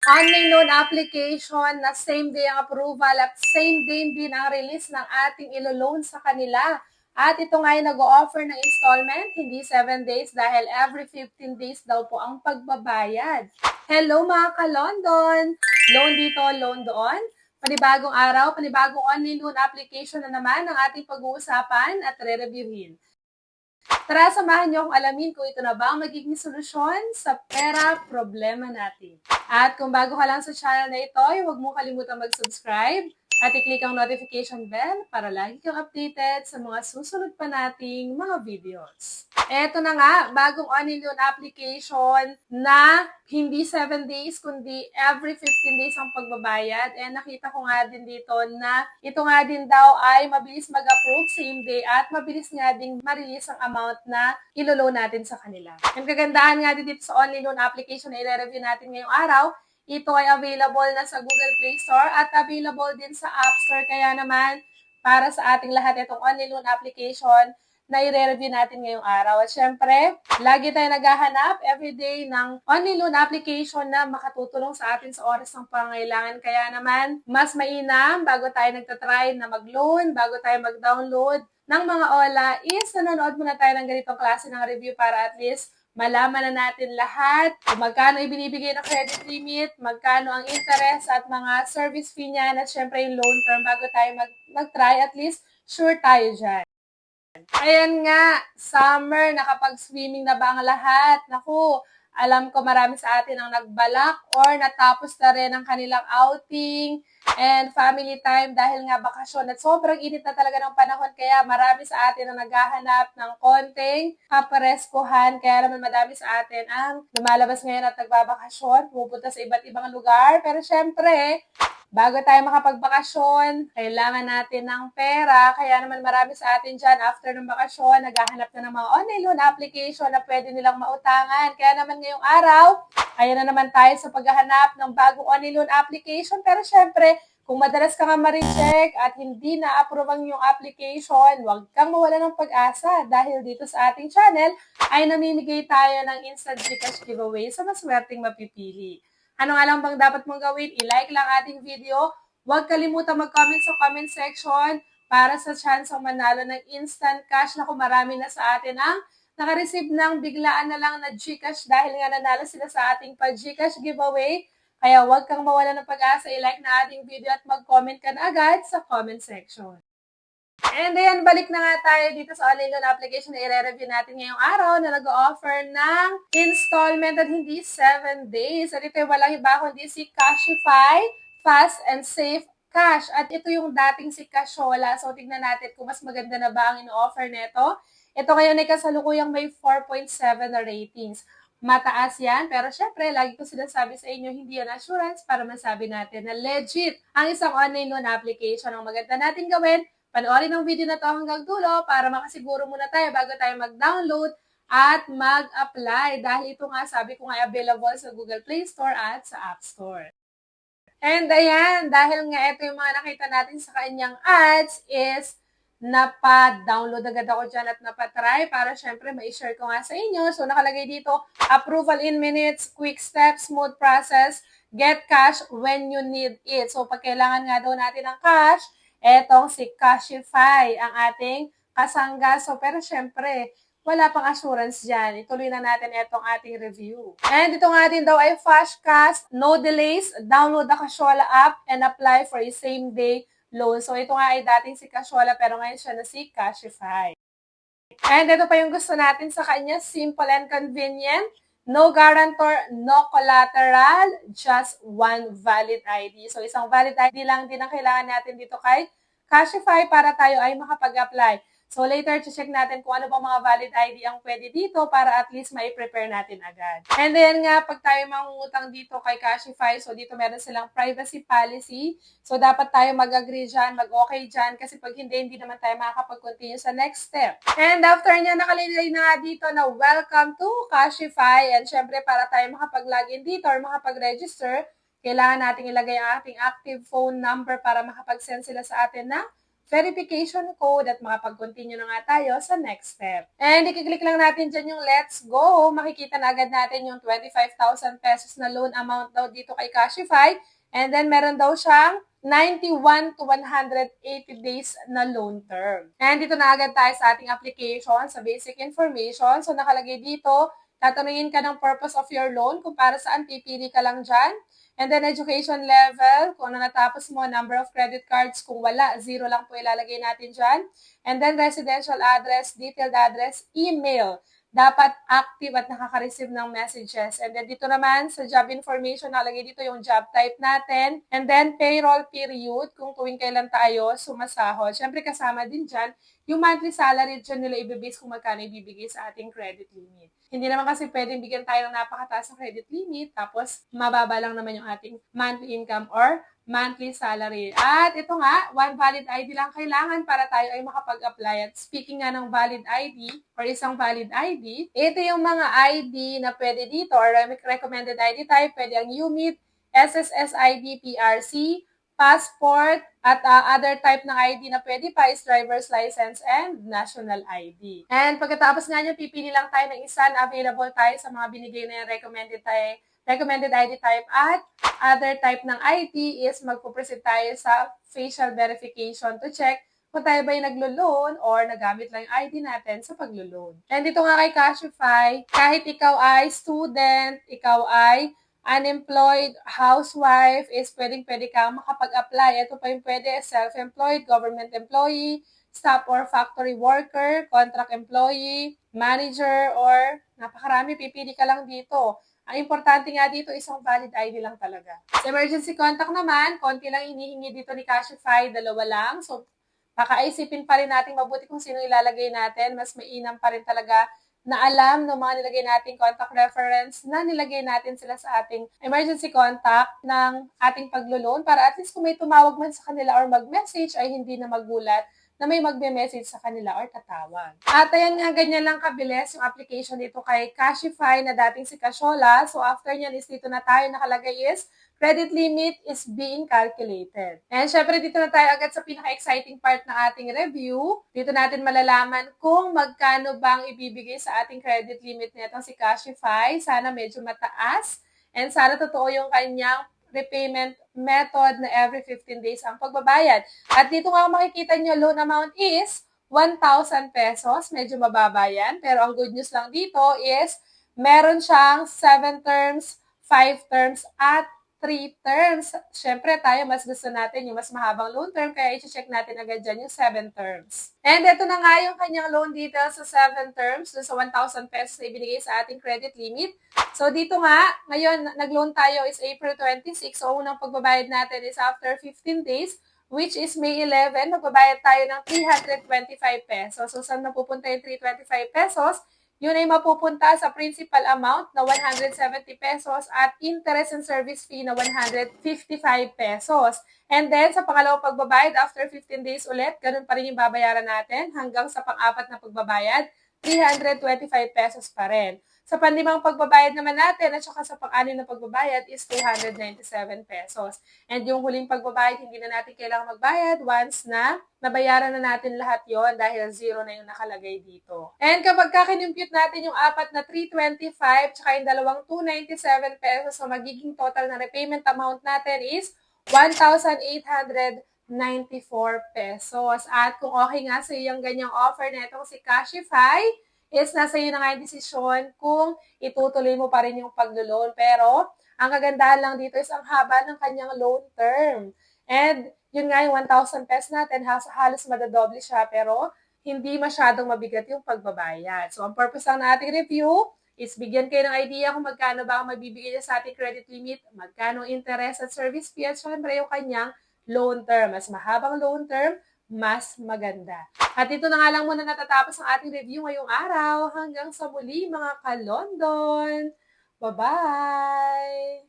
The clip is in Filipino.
online loan application na same day ang approval at same day din ang release ng ating ilo-loan sa kanila. At ito nga ay nag-o-offer ng installment, hindi 7 days dahil every 15 days daw po ang pagbabayad. Hello mga ka-London! Loan dito, loan doon. Panibagong araw, panibagong online loan application na naman ang ating pag-uusapan at re-reviewin. Tara, samahan niyo akong alamin kung ito na ba ang magiging solusyon sa pera problema natin. At kung bago ka lang sa channel na ito, huwag mo kalimutang mag-subscribe at i-click ang notification bell para lagi kang updated sa mga susunod pa nating mga videos. Eto na nga, bagong online loan application na hindi 7 days, kundi every 15 days ang pagbabayad. And nakita ko nga din dito na ito nga din daw ay mabilis mag-approve same day at mabilis nga din ma-release ang amount na ilo-loan natin sa kanila. Ang kagandahan nga din dito sa online loan application na i-review natin ngayong araw, ito ay available na sa Google Play Store at available din sa App Store. Kaya naman, para sa ating lahat itong online loan application na i-review natin ngayong araw. At syempre, lagi tayo naghahanap everyday ng online loan application na makatutulong sa atin sa oras ng pangailangan. Kaya naman, mas mainam bago tayo nagtatry na mag-loan, bago tayo mag-download ng mga OLA, is nanonood muna tayo ng ganitong klase ng review para at least malaman na natin lahat kung magkano ibinibigay ng credit limit, magkano ang interest at mga service fee niyan at syempre yung loan term bago tayo mag-try, at least sure tayo dyan. Ayan nga, summer, nakapag-swimming na ba ang lahat? Naku, alam ko marami sa atin ang nagbalak or natapos na rin ang kanilang outing and family time dahil nga bakasyon at sobrang init na talaga ng panahon kaya marami sa atin ang naghahanap ng konting kapareskuhan kaya naman madami sa atin ang lumalabas ngayon at nagbabakasyon, pupunta sa iba't ibang lugar pero syempre, bago tayo makapagbakasyon, kailangan natin ng pera. Kaya naman marami sa atin dyan, after ng bakasyon, naghahanap na ng mga online loan application na pwede nilang mautangan. Kaya naman ngayong araw, ayan na naman tayo sa paghahanap ng bagong online loan application. Pero syempre, kung madalas ka nga ma-reject at hindi na-approve ang iyong application, huwag kang mawala ng pag-asa dahil dito sa ating channel ay namimigay tayo ng instant Gcash giveaway sa maswerteng mapipili. Ano nga lang bang dapat mong gawin? I-like lang ating video. Huwag kalimutang mag-comment sa comment section para sa chance ang manalo ng instant cash. Naku, marami na sa atin ang naka-receive ng biglaan na lang na Gcash dahil nga nanalo sila sa ating pa-Gcash giveaway. Kaya huwag kang mawala ng pag-asa. I-like na ating video at mag-comment ka na agad sa comment section. And ayan, balik na nga tayo dito sa online loan application na i-review natin ngayong araw na nag-o-offer ng installment at hindi 7 days. At ito yung walang iba kundi si Cashify Fast and Safe Cash. At ito yung dating si Cashola. So tignan natin kung mas maganda na ba ang ino-offer nito. Ito ngayon ay kasalukuyang may 4.7 na ratings. Mataas yan, pero syempre, lagi ko sinasabi sa inyo, hindi yan assurance para masabi natin na legit ang isang online loan application. Ang maganda natin gawin, panoorin ang video na to hanggang dulo para makasiguro muna tayo bago tayo mag-download at mag-apply. Dahil ito nga, sabi ko nga, available sa Google Play Store at sa App Store. And ayan, dahil nga ito yung mga nakita natin sa kanyang ads is napa-download agad ako dyan at napa-try para syempre ma-share ko nga sa inyo. So nakalagay dito, approval in minutes, quick steps, smooth process, get cash when you need it. So pag kailangan nga daw natin ng cash, etong si Cashify ang ating kasangga. So pero syempre, wala pang assurance dyan. Ituloy na natin itong ating review. And ito nga din daw ay fast cash, no delays, download the Cashola app and apply for a same-day loan. So ito nga ay dating si Cashola pero ngayon siya na si Cashify. And ito pa yung gusto natin sa kanya, simple and convenient. No guarantor, no collateral, just one valid ID. So isang valid ID lang din ang kailangan natin dito kay Cashify para tayo ay makapag-apply. So later, check natin kung ano bang mga valid ID ang pwede dito para at least mai-prepare natin agad. And then nga, pag tayo mangungutang dito kay Cashify, so dito meron silang privacy policy. So dapat tayo mag-agree dyan, mag-okay dyan, kasi pag hindi naman tayo makakapag-continue sa next step. And after niya, nakalagay na nga dito na welcome to Cashify. And syempre, para tayo makapag-login dito or makapag-register, kailangan natin ilagay ang ating active phone number para makapag-send sila sa atin na verification code at makapag-continue na nga tayo sa next step. And i-click lang natin dyan yung let's go. Makikita na agad natin yung 25,000 pesos na loan amount daw dito kay Cashify. And then meron daw siyang 91 to 180 days na loan term. And dito na agad tayo sa ating application, sa basic information. So nakalagay dito, tatanungin ka ng purpose of your loan, kung para saan pipili ka lang dyan. And then education level, kung ano natapos mo, number of credit cards, kung wala, 0 lang po ilalagay natin dyan. And then residential address, detailed address, email. Dapat active at nakaka-receive ng messages. And then dito naman sa job information, nakalagay dito yung job type natin. And then payroll period, kung tuwing kailan tayo sumasahod. Siyempre kasama din dyan yung monthly salary, dyan nila ibibase kung magkano ibibigay sa ating credit limit. Hindi naman kasi pwedeng bigyan tayo ng napakataas na credit limit, tapos mababa lang naman yung ating monthly income or monthly salary. At ito nga, one valid ID lang kailangan para tayo ay makapag-apply. At speaking nga ng valid ID or isang valid ID, ito yung mga ID na pwede dito or recommended ID type. Pwede ang UMIT, SSS ID, PRC, passport, at other type ng ID na pwede pa is driver's license and national ID. And pagkatapos nga nyo, pipili lang tayo ng isa na available tayo sa mga binigay na yung recommended ID type at other type ng ID is magpuproceed tayo sa facial verification to check kung tayo ba yung naglo-loan or nagamit lang yung ID natin sa paglo-loan. And dito nga kay Cashify, kahit ikaw ay student, ikaw ay unemployed, housewife, is pwede kang makapag-apply. Ito pa yung pwede, self-employed, government employee, staff or factory worker, contract employee, manager, or napakarami, pipili ka lang dito. Ang importante nga dito, isang valid ID lang talaga. Sa emergency contact naman, konti lang hinihingi dito ni Cashify, 2 lang. So, pakaisipin pa rin natin mabuti kung sino ilalagay natin. Mas mainam pa rin talaga na alam ng mga nilagay nating contact reference na nilagay natin sila sa ating emergency contact ng ating paglo-loan para at least kung may tumawag man sa kanila or mag-message ay hindi na magulat na may magbe-message sa kanila or tatawag. At ayan nga, ganyan lang kabilis yung application dito kay Cashify na dating si Cashola. So after nyan is dito na tayo nakalagay is credit limit is being calculated. And syempre dito na tayo agad sa pinaka-exciting part ng ating review. Dito natin malalaman kung magkano bang ibibigay sa ating credit limit nitong si Cashify. Sana medyo mataas. And sana totoo yung kanyang repayment method na every 15 days ang pagbabayad. At dito nga makikita nyo, loan amount is 1,000 pesos. Medyo mababa yan. Pero ang good news lang dito is meron siyang 7 terms, 5 terms, at 3 terms. Siyempre, tayo mas gusto natin yung mas mahabang loan term, kaya i-check natin agad dyan yung 7 terms. And ito na nga yung kanyang loan details sa 7 terms, dun sa 1,000 pesos na ibinigay sa ating credit limit. So, dito nga, ngayon, nag-loan tayo is April 26. So, unang pagbabayad natin is after 15 days, which is May 11. Magbabayad tayo ng 325 pesos. So, saan napupunta yung 325 pesos? Yun ay mapupunta sa principal amount na 170 pesos at interest and service fee na 155 pesos. And then, sa pangalawang pagbabayad, after 15 days ulit, ganun pa rin yung babayaran natin hanggang sa pang-apat na pagbabayad, 325 pesos pa rin. Sa panlimang pagbabayad naman natin at saka sa pang-anim na pagbabayad is 297 pesos. And yung huling pagbabayad, hindi na natin kailangan magbayad once na nabayaran na natin lahat yon dahil 0 na yung nakalagay dito. And kapag kakinumpute natin yung apat na 325 tsaka yung dalawang 297 pesos, so magiging total na repayment amount natin is 1,894 pesos. At kung okay nga sa iyo yung ganyang offer na itong si Cashify, is nasa iyo na nga yung desisyon kung itutuloy mo pa rin yung paglo-loan. Pero, ang kagandahan lang dito is ang haba ng kanyang loan term. And, yun nga yung 1,000 pesos natin, halos madadoble siya, pero hindi masyadong mabigat yung pagbabayad. So, ang purpose lang ng ating review is bigyan kayo ng idea kung magkano ba ang mabibigay niya sa ating credit limit, magkano interest at service fee, at syempre yung kanyang loan term. Mas mahabang loan term, mas maganda. At ito na nga lang muna natatapos ang ating review ngayong araw. Hanggang sa muli mga ka-London. Bye-bye!